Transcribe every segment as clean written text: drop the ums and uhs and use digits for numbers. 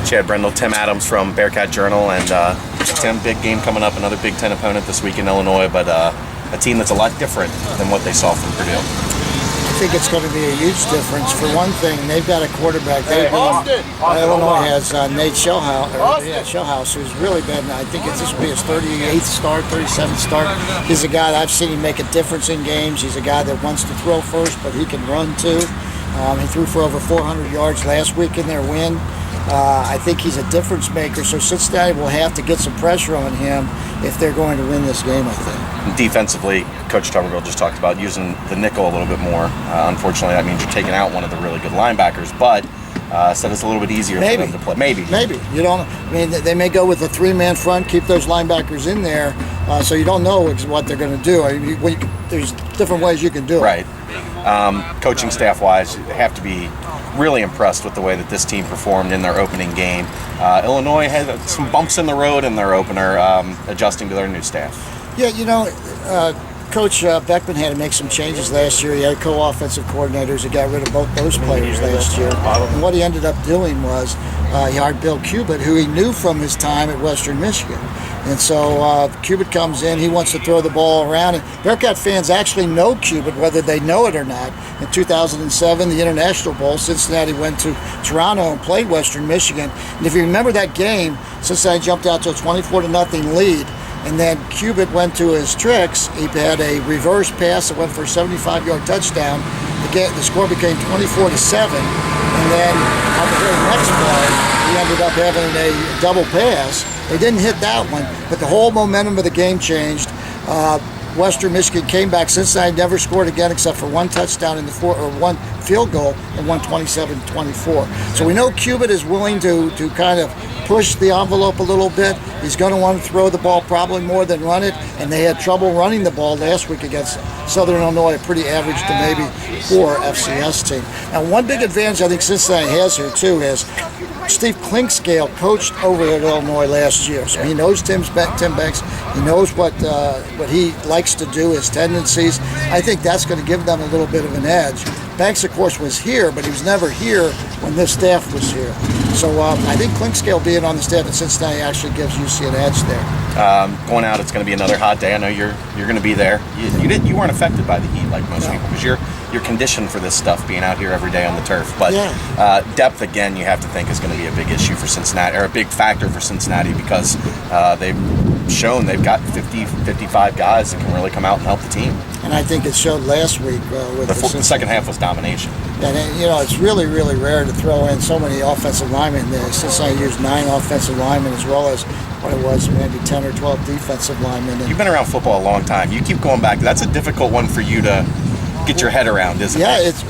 Chad Brendel, Tim Adams from Bearcat Journal, and Tim, big game coming up, another Big Ten opponent this week in Illinois, but a team that's a lot different than what they saw from Purdue. I think it's going to be a huge difference. For one thing, they've got a quarterback. Illinois has Nate Shellhouse, who's really been, I think this will be his 38th start, 37th start. He's a guy that I've seen him make a difference in games. He's a guy that wants to throw first, but he can run too. He threw for over 400 yards last week in their win. I think he's a difference maker, so Cincinnati will have to get some pressure on him if they're going to win this game, I think. Defensively, Coach Tuberville just talked about using the nickel a little bit more. Unfortunately, that means you're taking out one of the really good linebackers, but said it's a little bit easier for them to play. Maybe. You don't. I mean, they may go with a three-man front, keep those linebackers in there, so you don't know what they're going to do. I mean, there's different ways you can do it. Right. Coaching staff-wise, they have to be really impressed with the way that this team performed in their opening game. Illinois had some bumps in the road in their opener, adjusting to their new staff. Yeah, Coach Beckman had to make some changes last year. He had co-offensive coordinators. He got rid of both those players last year. And what he ended up doing was he hired Bill Cubitt, who he knew from his time at Western Michigan. And so Cubitt comes in. He wants to throw the ball around. And Bearcat fans actually know Cubitt, whether they know it or not. In 2007, the International Bowl, Cincinnati went to Toronto and played Western Michigan. And if you remember that game, Cincinnati jumped out to a 24-0 lead. And then Cubitt went to his tricks. He had a reverse pass that went for a 75-yard touchdown. The score became 24-7. And then on the very next play, he ended up having a double pass. They didn't hit that one, but the whole momentum of the game changed. Western Michigan came back. Cincinnati never scored again except for one touchdown in the one field goal and won 27-24. So we know Cubitt is willing to kind of push the envelope a little bit. He's going to want to throw the ball probably more than run it, and they had trouble running the ball last week against Southern Illinois, a pretty average to maybe poor FCS team. Now, one big advantage I think Cincinnati has here too is Steve Clinkscale coached over at Illinois last year, so he knows Tim Banks. He knows what he likes to do, his tendencies. I think that's going to give them a little bit of an edge. Banks, of course, was here, but he was never here when this staff was here. So I think Clinkscale being on the staff at Cincinnati actually gives UC an edge there. Going out, it's going to be another hot day. I know you're going to be there. You weren't affected by the heat like most people because you're conditioned for this stuff, being out here every day on the turf. But depth, again, you have to think is going to be a big issue for Cincinnati, or a big factor for Cincinnati, because they've shown they've got 55 guys that can really come out and help the team. And I think it showed last week with the second half was domination. And it's really, really rare to throw in so many offensive linemen. Cincinnati used 9 offensive linemen as well as what it was, maybe 10 or 12 defensive linemen. You've been around football a long time. You keep going back. That's a difficult one for you to get your head around, isn't it?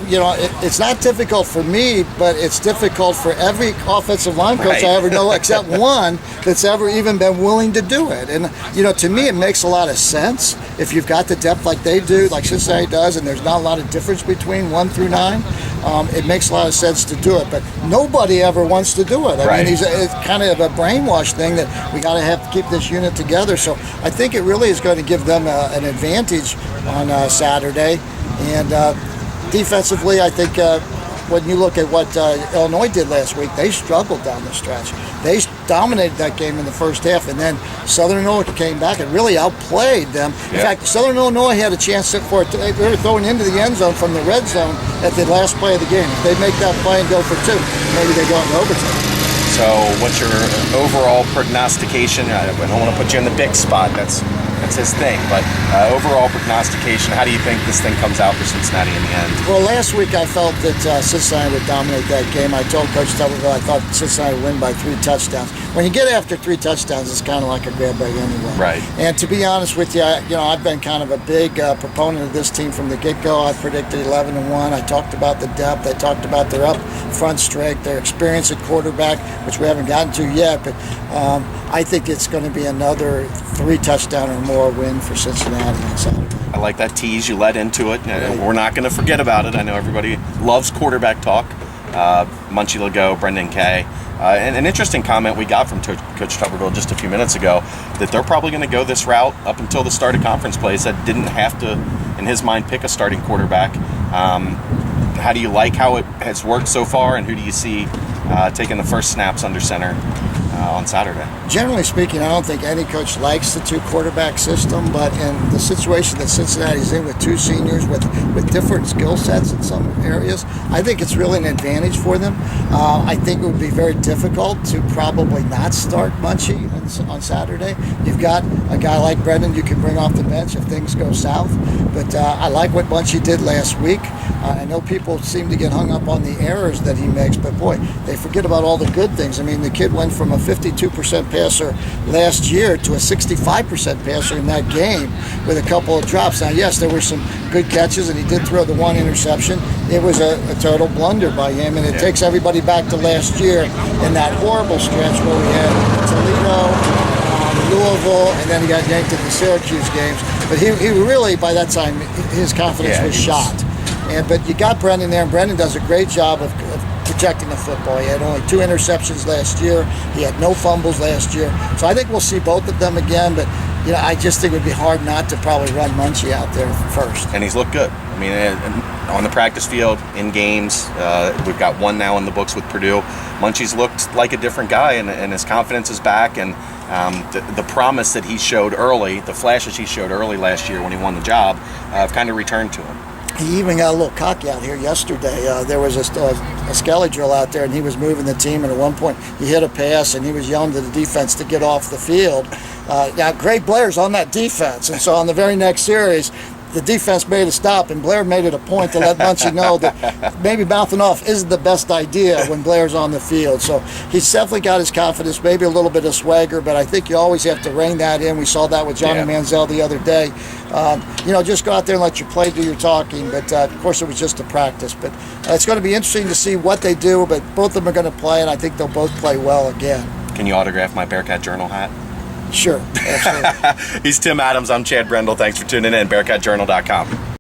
Yeah, it's not difficult for me, but it's difficult for every offensive line coach I ever know, except one that's ever even been willing to do it. And to me, it makes a lot of sense if you've got the depth like they do, like Cincinnati does, and there's not a lot of difference between 1 through 9. It makes a lot of sense to do it, but nobody ever wants to do it. I mean, it's kind of a brainwash thing that we got to have to keep this unit together. So I think it really is going to give them an advantage on Saturday. And defensively, I think when you look at what Illinois did last week, they struggled down the stretch. They dominated that game in the first half, and then Southern Illinois came back and really outplayed them. In fact, Southern Illinois had a chance for it. They were throwing into the end zone from the red zone at the last play of the game. If they make that play and go for 2, maybe they go into overtime. So what's your overall prognostication? I don't want to put you in the big spot. That's his thing. But overall prognostication, how do you think this thing comes out for Cincinnati in the end? Well, last week I felt that Cincinnati would dominate that game. I told Coach Tuberville I thought Cincinnati would win by 3 touchdowns. When you get after 3 touchdowns, it's kind of like a grab bag anyway. Right. And to be honest with you, I've been kind of a big proponent of this team from the get-go. I predicted 11-1. I talked about the depth. I talked about their up front strength, their experience at quarterback, which we haven't gotten to yet. But I think it's going to be another 3-touchdown or more win for Cincinnati on Saturday. I like that tease you led into it. We're not going to forget about it. I know everybody loves quarterback talk. Munchie Legault, Brendan Kay. And an interesting comment we got from Coach Tuberville just a few minutes ago, that they're probably going to go this route up until the start of conference play. He said didn't have to, in his mind, pick a starting quarterback. How do you like how it has worked so far, and who do you see taking the first snaps under center on Saturday. Generally speaking, I don't think any coach likes the two-quarterback system, but in the situation that Cincinnati's in with two seniors with different skill sets in some areas, I think it's really an advantage for them. I think it would be very difficult to probably not start Munchie on Saturday. You've got a guy like Brendel you can bring off the bench if things go south, but I like what Munchie did last week. I know people seem to get hung up on the errors that he makes, but boy, they forget about all the good things. I mean, the kid went from a 52% passer last year to a 65% passer in that game with a couple of drops. Now, yes, there were some good catches, and he did throw the one interception. It was a total blunder by him, and it takes everybody back to last year in that horrible stretch where we had Toledo, Louisville, and then he got yanked at the Syracuse games. But he really, by that time, his confidence was shot. But you got Brendel there, and Brendel does a great job of protecting the football. He had only 2 interceptions last year. He had no fumbles last year. So I think we'll see both of them again, but I just think it would be hard not to probably run Munchie out there first. And he's looked good. I mean, on the practice field, in games, we've got one now in the books with Purdue. Munchie's looked like a different guy, and his confidence is back, and the promise that he showed early, the flashes he showed early last year when he won the job, have kind of returned to him. He even got a little cocky out here yesterday. There was a skelly drill out there, and he was moving the team, and at one point he hit a pass, and he was yelling to the defense to get off the field. Now, Greg Blair's on that defense, and so on the very next series, the defense made a stop, and Blair made it a point to let Munchie know that maybe mouthing off isn't the best idea when Blair's on the field. So he's definitely got his confidence, maybe a little bit of swagger, but I think you always have to rein that in. We saw that with Johnny Manziel the other day. Just go out there and let your play do your talking. But, of course, it was just a practice. But it's going to be interesting to see what they do, but both of them are going to play, and I think they'll both play well again. Can you autograph my Bearcat Journal hat? Sure, absolutely. He's Tim Adams. I'm Chad Brendel. Thanks for tuning in. BearcatJournal.com.